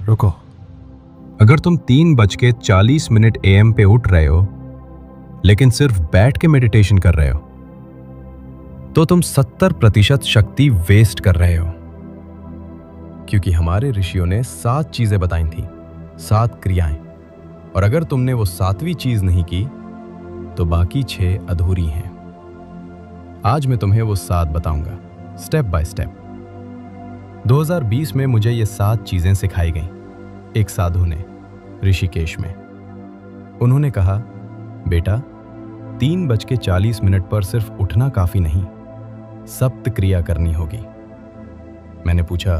रुको। अगर तुम 3:40 AM पे उठ रहे हो लेकिन सिर्फ बैठ के मेडिटेशन कर रहे हो तो तुम 70% शक्ति वेस्ट कर रहे हो। क्योंकि हमारे ऋषियों ने 7 चीजें बताई थी, 7 क्रियाएं, और अगर तुमने वो 7वीं चीज नहीं की तो बाकी 6 अधूरी हैं। आज मैं तुम्हें वो 7 बताऊंगा, स्टेप बाय स्टेप। 2020 में मुझे ये 7 चीजें सिखाई गईं एक साधु ने, ऋषिकेश में। उन्होंने कहा, बेटा 3:40 पर सिर्फ उठना काफी नहीं, सप्त क्रिया करनी होगी। मैंने पूछा,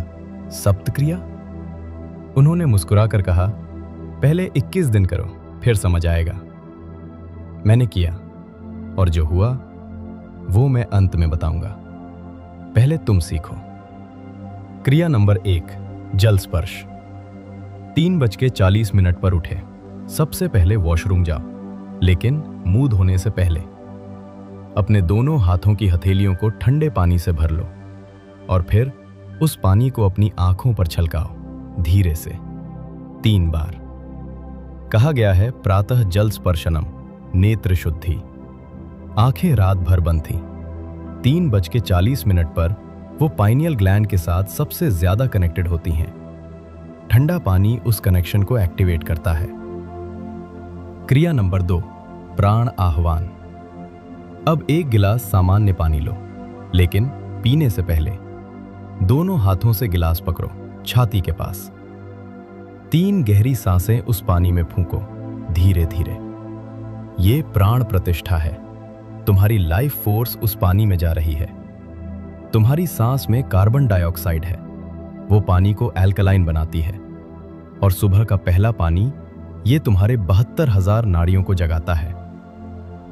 सप्त क्रिया? उन्होंने मुस्कुराकर कहा, पहले 21 दिन करो, फिर समझ आएगा। मैंने किया और जो हुआ वो मैं अंत में बताऊंगा। पहले तुम सीखो। क्रिया नंबर 1, जल स्पर्श। 3:40 पर उठे, सबसे पहले वॉशरूम जाओ, लेकिन मुंह धोने से पहले अपने दोनों हाथों की हथेलियों को ठंडे पानी से भर लो और फिर उस पानी को अपनी आंखों पर छलकाओ, धीरे से 3 बार। कहा गया है, प्रातः जल स्पर्शनम नेत्र शुद्धि। आंखें रात भर बंद थीं। 3:40 पर वो पाइनियल ग्लैंड के साथ सबसे ज्यादा कनेक्टेड होती हैं। ठंडा पानी उस कनेक्शन को एक्टिवेट करता है। क्रिया नंबर 2, प्राण आह्वान। अब 1 गिलास सामान्य पानी लो, लेकिन पीने से पहले दोनों हाथों से गिलास पकड़ो, छाती के पास। 3 गहरी सांसें उस पानी में फूंको, धीरे धीरे। ये प्राण प्रतिष्ठा है। तुम्हारी लाइफ फोर्स उस पानी में जा रही है। तुम्हारी सांस में कार्बन डाइऑक्साइड है, वो पानी को एल्कलाइन बनाती है। और सुबह का पहला पानी ये तुम्हारे 72,000 नाड़ियों को जगाता है।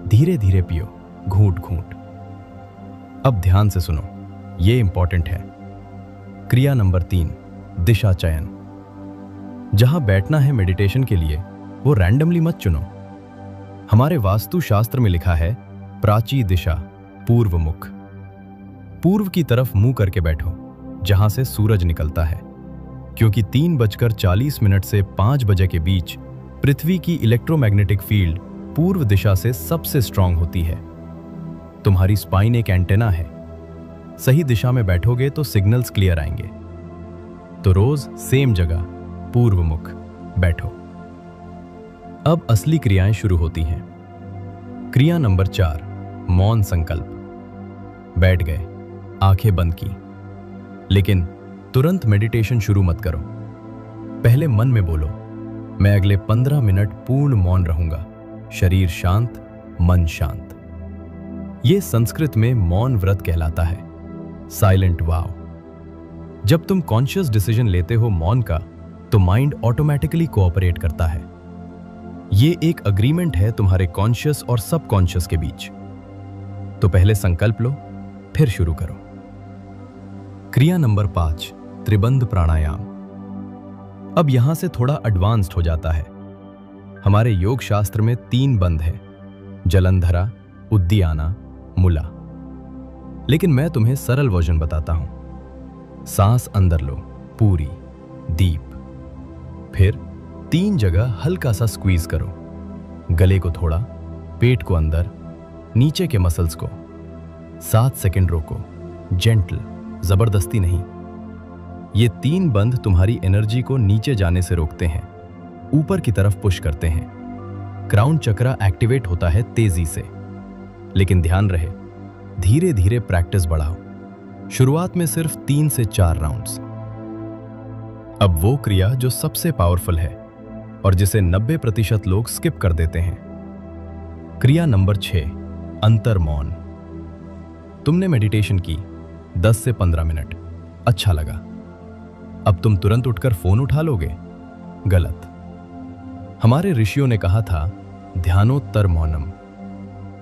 धीरे धीरे पियो, घूंट घूंट। अब ध्यान से सुनो, ये इंपॉर्टेंट है। क्रिया नंबर 3, दिशा चयन। जहां बैठना है मेडिटेशन के लिए, वो रैंडमली मत चुनो। हमारे वास्तु शास्त्र में लिखा है, प्राची दिशा, पूर्व मुख। पूर्व की तरफ मुंह करके बैठो, जहां से सूरज निकलता है। क्योंकि 3:40 से 5 बजे के बीच पृथ्वी की इलेक्ट्रोमैग्नेटिक फील्ड पूर्व दिशा से सबसे स्ट्रांग होती है। तुम्हारी स्पाइन एक एंटेना है। सही दिशा में बैठोगे तो सिग्नल्स क्लियर आएंगे। तो रोज सेम जगह, पूर्व मुख बैठो। अब असली क्रियाएं शुरू होती हैं। क्रिया नंबर 4, मौन संकल्प। बैठ गए, आंखें बंद की, लेकिन तुरंत मेडिटेशन शुरू मत करो। पहले मन में बोलो, मैं अगले 15 मिनट पूर्ण मौन रहूंगा, शरीर शांत, मन शांत। यह संस्कृत में मौन व्रत कहलाता है, साइलेंट वाव। जब तुम कॉन्शियस डिसीजन लेते हो मौन का, तो माइंड ऑटोमेटिकली कोऑपरेट करता है। ये एक अग्रीमेंट है तुम्हारे कॉन्शियस और सबकॉन्शियस के बीच। तो पहले संकल्प लो, फिर शुरू करो। क्रिया नंबर 5, त्रिबंध प्राणायाम। अब यहां से थोड़ा एडवांस्ड हो जाता है। हमारे योग शास्त्र में 3 बंध है, जलंधरा, उद्दीयाना, मुला। लेकिन मैं तुम्हें सरल वर्जन बताता हूं। सांस अंदर लो, पूरी, डीप। फिर 3 जगह हल्का सा स्क्वीज करो, गले को थोड़ा, पेट को अंदर, नीचे के मसल्स को। 7 सेकंड रोको, जेंटल, जबरदस्ती नहीं। ये 3 बंध तुम्हारी एनर्जी को नीचे जाने से रोकते हैं, ऊपर की तरफ पुश करते हैं। क्राउन चक्रा एक्टिवेट होता है तेजी से। लेकिन ध्यान रहे, धीरे धीरे प्रैक्टिस बढ़ाओ। शुरुआत में सिर्फ 3 से 4 राउंड्स। अब वो क्रिया जो सबसे पावरफुल है और जिसे 90% लोग स्किप कर देते हैं। क्रिया नंबर 6, अंतर मौन। तुमने मेडिटेशन की 10 से 15 मिनट, अच्छा लगा। अब तुम तुरंत उठकर फोन उठा लोगे? गलत। हमारे ऋषियों ने कहा था, ध्यानोत्तर मौनम।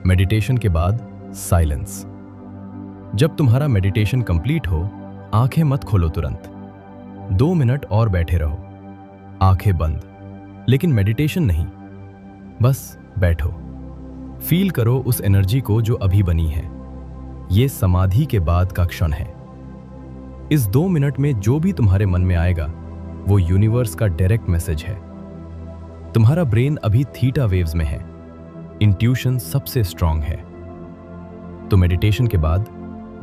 मेडिटेशन के बाद साइलेंस। जब तुम्हारा मेडिटेशन कंप्लीट हो, आंखें मत खोलो तुरंत। 2 मिनट और बैठे रहो, आंखें बंद। लेकिन मेडिटेशन नहीं, बस बैठो। फील करो उस एनर्जी को जो अभी बनी है। ये समाधि के बाद का क्षण है। इस 2 मिनट में जो भी तुम्हारे मन में आएगा, वो यूनिवर्स का डायरेक्ट मैसेज है। तुम्हारा ब्रेन अभी थीटा वेव्स में है, इंट्यूशन सबसे स्ट्रांग है। तो मेडिटेशन के बाद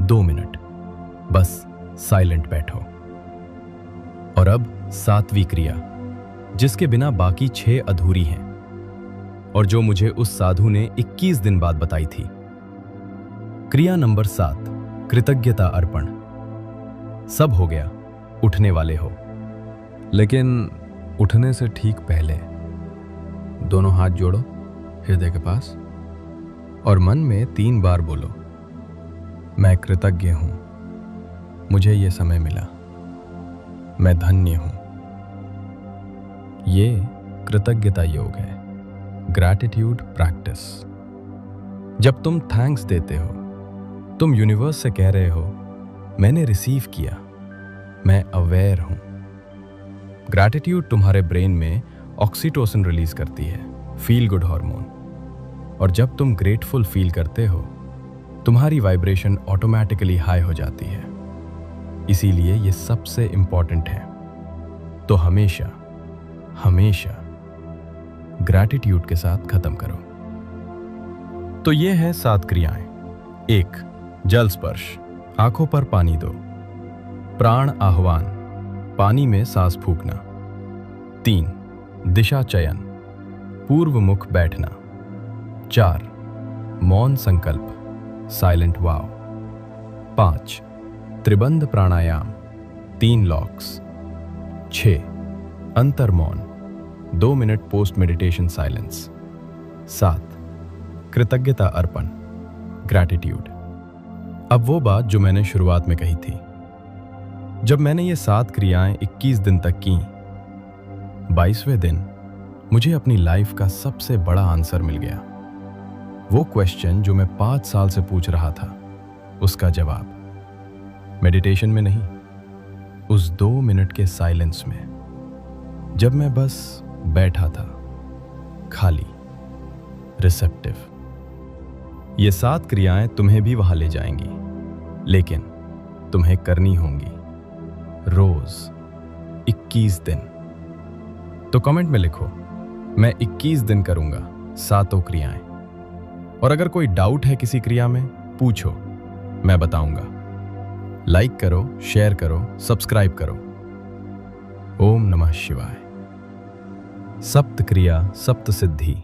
2 मिनट बस साइलेंट बैठो। और अब 7वीं क्रिया, जिसके बिना बाकी 6 अधूरी हैं और जो मुझे उस साधु ने 21 दिन बाद बताई थी। क्रिया नंबर 7, कृतज्ञता अर्पण। सब हो गया, उठने वाले हो। लेकिन उठने से ठीक पहले दोनों हाथ जोड़ो हृदय के पास और मन में 3 बार बोलो, मैं कृतज्ञ हूं, मुझे ये समय मिला, मैं धन्य हूं। ये कृतज्ञता योग है, ग्रैटिट्यूड प्रैक्टिस। जब तुम थैंक्स देते हो, तुम यूनिवर्स से कह रहे हो, मैंने रिसीव किया, मैं अवेयर हूं। ग्रैटिट्यूड तुम्हारे ब्रेन में ऑक्सीटोसिन रिलीज करती है, फील गुड हार्मोन। और जब तुम ग्रेटफुल फील करते हो, तुम्हारी वाइब्रेशन ऑटोमेटिकली हाई हो जाती है। इसीलिए ये सबसे इंपॉर्टेंट है। तो हमेशा हमेशा ग्रैटिट्यूड के साथ खत्म करो। तो ये है 7 क्रियाएं। 1, जल स्पर्श, आंखों पर पानी दो। प्राण आह्वान, पानी में सांस फूंकना। 3, दिशा चयन, पूर्व मुख बैठना। 4, मौन संकल्प, साइलेंट वाव। 5, त्रिबंध प्राणायाम, 3 लॉक्स। 6, अंतर मौन, 2 मिनट पोस्ट मेडिटेशन साइलेंस। 7, कृतज्ञता अर्पण, ग्रैटिट्यूड। अब वो बात जो मैंने शुरुआत में कही थी, जब मैंने ये 7 क्रियाएं 21 दिन तक की, 22वें दिन मुझे अपनी लाइफ का सबसे बड़ा आंसर मिल गया। वो क्वेश्चन जो मैं 5 साल से पूछ रहा था, उसका जवाब मेडिटेशन में नहीं, उस 2 मिनट के साइलेंस में, जब मैं बस बैठा था, खाली, रिसेप्टिव। ये 7 क्रियाएं तुम्हें भी वहां ले जाएंगी, लेकिन तुम्हें करनी होंगी रोज 21 दिन। तो कमेंट में लिखो, मैं 21 दिन करूंगा 7 क्रियाएं। और अगर कोई डाउट है किसी क्रिया में, पूछो, मैं बताऊंगा। लाइक करो, शेयर करो, सब्सक्राइब करो। ओम नमः शिवाय। सप्त क्रिया सप्त सिद्धि।